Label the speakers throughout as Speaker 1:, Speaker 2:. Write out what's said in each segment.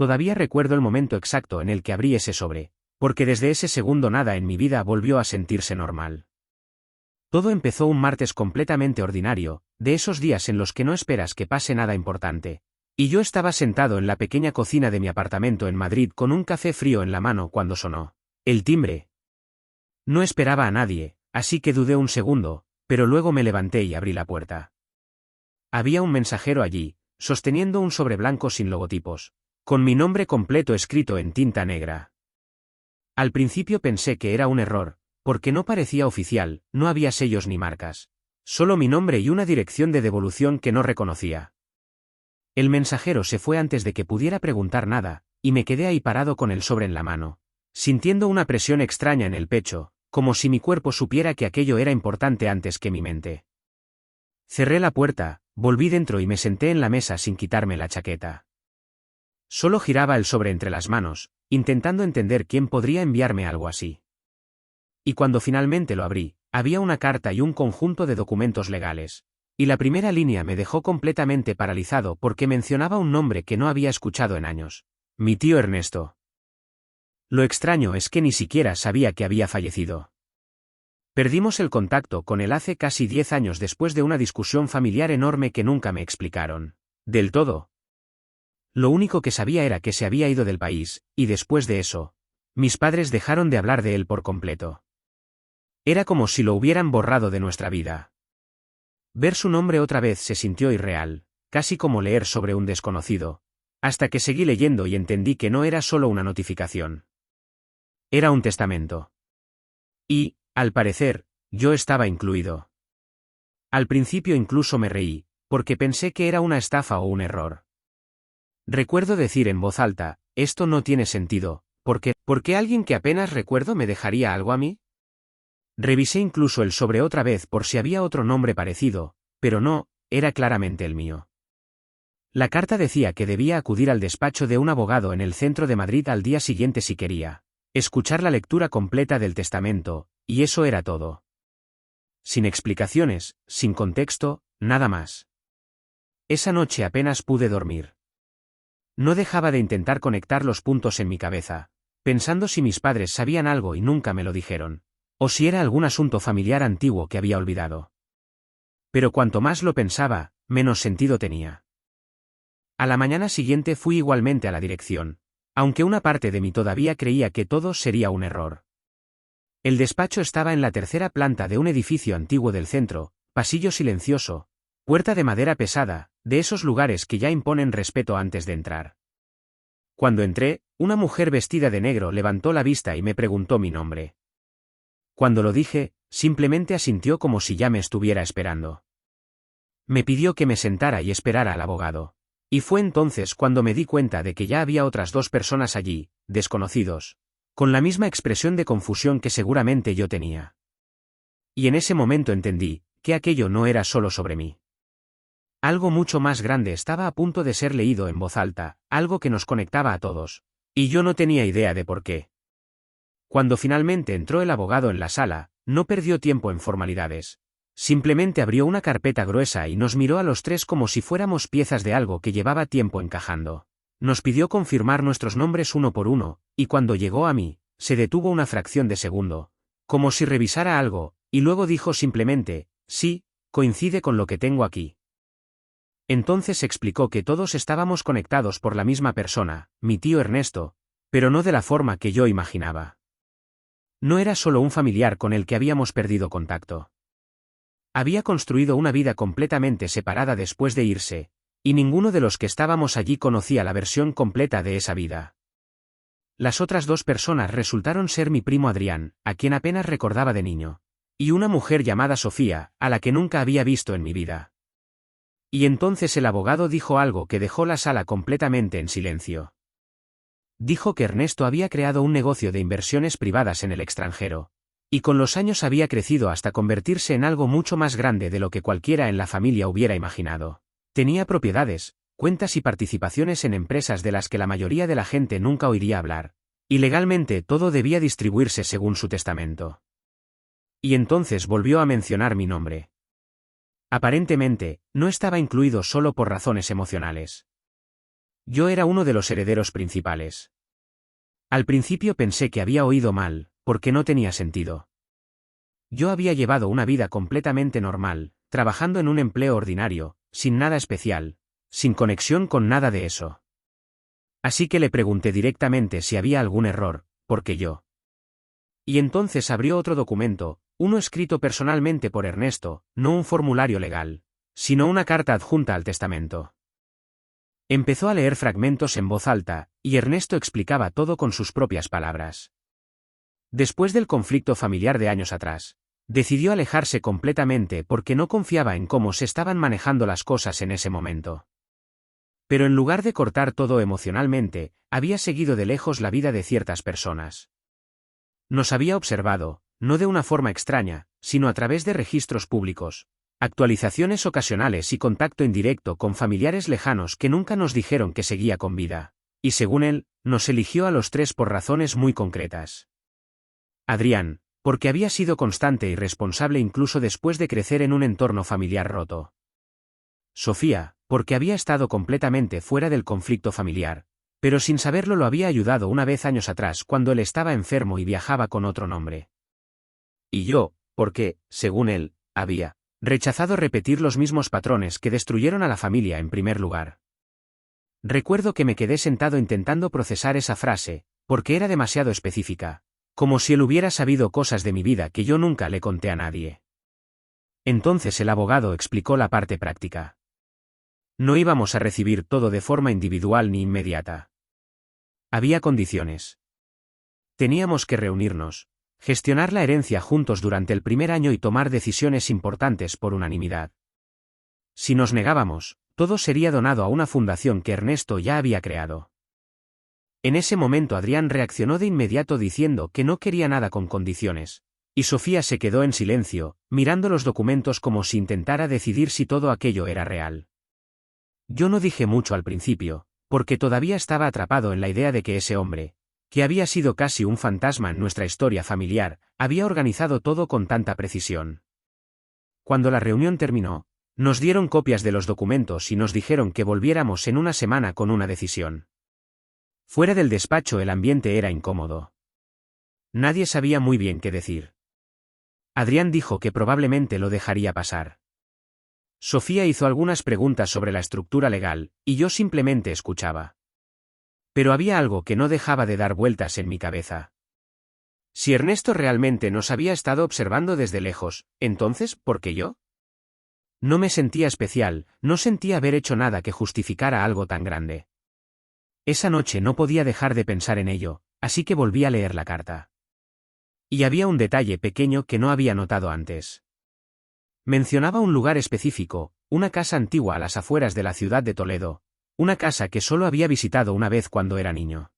Speaker 1: Todavía recuerdo el momento exacto en el que abrí ese sobre, porque desde ese segundo nada en mi vida volvió a sentirse normal. Todo empezó un martes completamente ordinario, de esos días en los que no esperas que pase nada importante. Y yo estaba sentado en la pequeña cocina de mi apartamento en Madrid con un café frío en la mano cuando sonó el timbre. No esperaba a nadie, así que dudé un segundo, pero luego me levanté y abrí la puerta. Había un mensajero allí, sosteniendo un sobre blanco sin logotipos, con mi nombre completo escrito en tinta negra. Al principio pensé que era un error, porque no parecía oficial, no había sellos ni marcas. Solo mi nombre y una dirección de devolución que no reconocía. El mensajero se fue antes de que pudiera preguntar nada, y me quedé ahí parado con el sobre en la mano, sintiendo una presión extraña en el pecho, como si mi cuerpo supiera que aquello era importante antes que mi mente. Cerré la puerta, volví dentro y me senté en la mesa sin quitarme la chaqueta. Solo giraba el sobre entre las manos, intentando entender quién podría enviarme algo así. Y cuando finalmente lo abrí, había una carta y un conjunto de documentos legales. Y la primera línea me dejó completamente paralizado porque mencionaba un nombre que no había escuchado en años. Mi tío Ernesto. Lo extraño es que ni siquiera sabía que había fallecido. Perdimos el contacto con él hace casi 10 años después de una discusión familiar enorme que nunca me explicaron. Del todo. Lo único que sabía era que se había ido del país, y después de eso, mis padres dejaron de hablar de él por completo. Era como si lo hubieran borrado de nuestra vida. Ver su nombre otra vez se sintió irreal, casi como leer sobre un desconocido, hasta que seguí leyendo y entendí que no era solo una notificación. Era un testamento. Y, al parecer, yo estaba incluido. Al principio incluso me reí, porque pensé que era una estafa o un error. Recuerdo decir en voz alta, esto no tiene sentido, ¿por qué alguien que apenas recuerdo me dejaría algo a mí? Revisé incluso el sobre otra vez por si había otro nombre parecido, pero no, era claramente el mío. La carta decía que debía acudir al despacho de un abogado en el centro de Madrid al día siguiente si quería escuchar la lectura completa del testamento, y eso era todo. Sin explicaciones, sin contexto, nada más. Esa noche apenas pude dormir. No dejaba de intentar conectar los puntos en mi cabeza, pensando si mis padres sabían algo y nunca me lo dijeron, o si era algún asunto familiar antiguo que había olvidado. Pero cuanto más lo pensaba, menos sentido tenía. A la mañana siguiente fui igualmente a la dirección, aunque una parte de mí todavía creía que todo sería un error. El despacho estaba en la tercera planta de un edificio antiguo del centro, pasillo silencioso, puerta de madera pesada, de esos lugares que ya imponen respeto antes de entrar. Cuando entré, una mujer vestida de negro levantó la vista y me preguntó mi nombre. Cuando lo dije, simplemente asintió como si ya me estuviera esperando. Me pidió que me sentara y esperara al abogado. Y fue entonces cuando me di cuenta de que ya había otras 2 personas allí, desconocidos, con la misma expresión de confusión que seguramente yo tenía. Y en ese momento entendí que aquello no era solo sobre mí. Algo mucho más grande estaba a punto de ser leído en voz alta, algo que nos conectaba a todos, y yo no tenía idea de por qué. Cuando finalmente entró el abogado en la sala, no perdió tiempo en formalidades. Simplemente abrió una carpeta gruesa y nos miró a los 3 como si fuéramos piezas de algo que llevaba tiempo encajando. Nos pidió confirmar nuestros nombres uno por uno, y cuando llegó a mí, se detuvo una fracción de segundo, como si revisara algo, y luego dijo simplemente, sí, coincide con lo que tengo aquí. Entonces explicó que todos estábamos conectados por la misma persona, mi tío Ernesto, pero no de la forma que yo imaginaba. No era solo un familiar con el que habíamos perdido contacto. Había construido una vida completamente separada después de irse, y ninguno de los que estábamos allí conocía la versión completa de esa vida. Las otras 2 personas resultaron ser mi primo Adrián, a quien apenas recordaba de niño, y una mujer llamada Sofía, a la que nunca había visto en mi vida. Y entonces el abogado dijo algo que dejó la sala completamente en silencio. Dijo que Ernesto había creado un negocio de inversiones privadas en el extranjero, y con los años había crecido hasta convertirse en algo mucho más grande de lo que cualquiera en la familia hubiera imaginado. Tenía propiedades, cuentas y participaciones en empresas de las que la mayoría de la gente nunca oiría hablar, y legalmente todo debía distribuirse según su testamento. Y entonces volvió a mencionar mi nombre. Aparentemente, no estaba incluido solo por razones emocionales. Yo era uno de los herederos principales. Al principio pensé que había oído mal, porque no tenía sentido. Yo había llevado una vida completamente normal, trabajando en un empleo ordinario, sin nada especial, sin conexión con nada de eso. Así que le pregunté directamente si había algún error, porque yo. Y entonces abrió otro documento, uno escrito personalmente por Ernesto, no un formulario legal, sino una carta adjunta al testamento. Empezó a leer fragmentos en voz alta, y Ernesto explicaba todo con sus propias palabras. Después del conflicto familiar de años atrás, decidió alejarse completamente porque no confiaba en cómo se estaban manejando las cosas en ese momento. Pero en lugar de cortar todo emocionalmente, había seguido de lejos la vida de ciertas personas. Nos había observado, no de una forma extraña, sino a través de registros públicos, actualizaciones ocasionales y contacto indirecto con familiares lejanos que nunca nos dijeron que seguía con vida. Y según él, nos eligió a los tres por razones muy concretas. Adrián, porque había sido constante y responsable incluso después de crecer en un entorno familiar roto. Sofía, porque había estado completamente fuera del conflicto familiar, pero sin saberlo lo había ayudado una vez años atrás cuando él estaba enfermo y viajaba con otro nombre. Y yo, porque, según él, había rechazado repetir los mismos patrones que destruyeron a la familia en primer lugar. Recuerdo que me quedé sentado intentando procesar esa frase, porque era demasiado específica, como si él hubiera sabido cosas de mi vida que yo nunca le conté a nadie. Entonces el abogado explicó la parte práctica. No íbamos a recibir todo de forma individual ni inmediata. Había condiciones. Teníamos que reunirnos, gestionar la herencia juntos durante el primer año y tomar decisiones importantes por unanimidad. Si nos negábamos, todo sería donado a una fundación que Ernesto ya había creado. En ese momento Adrián reaccionó de inmediato diciendo que no quería nada con condiciones, y Sofía se quedó en silencio, mirando los documentos como si intentara decidir si todo aquello era real. Yo no dije mucho al principio, porque todavía estaba atrapado en la idea de que ese hombre, que había sido casi un fantasma en nuestra historia familiar, había organizado todo con tanta precisión. Cuando la reunión terminó, nos dieron copias de los documentos y nos dijeron que volviéramos en una semana con una decisión. Fuera del despacho el ambiente era incómodo. Nadie sabía muy bien qué decir. Adrián dijo que probablemente lo dejaría pasar. Sofía hizo algunas preguntas sobre la estructura legal, y yo simplemente escuchaba. Pero había algo que no dejaba de dar vueltas en mi cabeza. Si Ernesto realmente nos había estado observando desde lejos, entonces, ¿por qué yo? No me sentía especial, no sentía haber hecho nada que justificara algo tan grande. Esa noche no podía dejar de pensar en ello, así que volví a leer la carta. Y había un detalle pequeño que no había notado antes. Mencionaba un lugar específico, una casa antigua a las afueras de la ciudad de Toledo, una casa que solo había visitado una vez cuando era niño.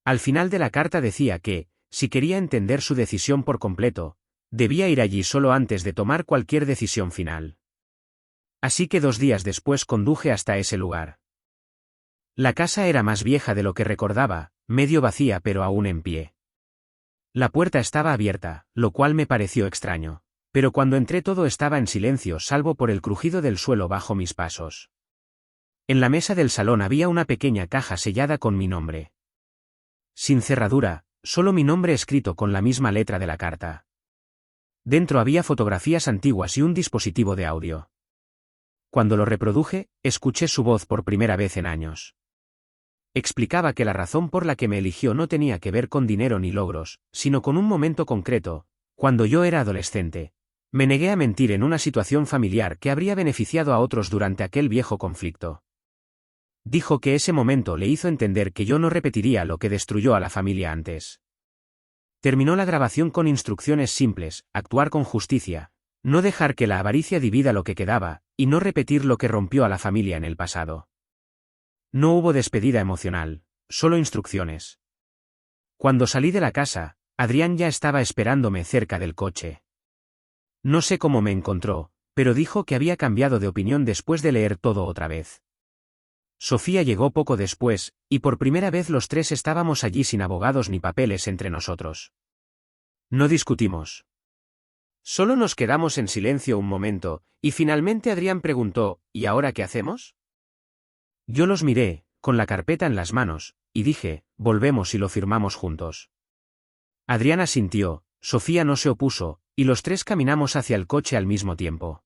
Speaker 1: Al final de la carta decía que, si quería entender su decisión por completo, debía ir allí solo antes de tomar cualquier decisión final. Así que 2 días después conduje hasta ese lugar. La casa era más vieja de lo que recordaba, medio vacía pero aún en pie. La puerta estaba abierta, lo cual me pareció extraño, pero cuando entré todo estaba en silencio salvo por el crujido del suelo bajo mis pasos. En la mesa del salón había una pequeña caja sellada con mi nombre. Sin cerradura, solo mi nombre escrito con la misma letra de la carta. Dentro había fotografías antiguas y un dispositivo de audio. Cuando lo reproduje, escuché su voz por primera vez en años. Explicaba que la razón por la que me eligió no tenía que ver con dinero ni logros, sino con un momento concreto, cuando yo era adolescente. Me negué a mentir en una situación familiar que habría beneficiado a otros durante aquel viejo conflicto. Dijo que ese momento le hizo entender que yo no repetiría lo que destruyó a la familia antes. Terminó la grabación con instrucciones simples: actuar con justicia, no dejar que la avaricia divida lo que quedaba, y no repetir lo que rompió a la familia en el pasado. No hubo despedida emocional, solo instrucciones. Cuando salí de la casa, Adrián ya estaba esperándome cerca del coche. No sé cómo me encontró, pero dijo que había cambiado de opinión después de leer todo otra vez. Sofía llegó poco después, y por primera vez los tres estábamos allí sin abogados ni papeles entre nosotros. No discutimos. Solo nos quedamos en silencio un momento, y finalmente Adrián preguntó: ¿y ahora qué hacemos? Yo los miré, con la carpeta en las manos, y dije, volvemos y lo firmamos juntos. Adriana sintió, Sofía no se opuso, y los tres caminamos hacia el coche al mismo tiempo.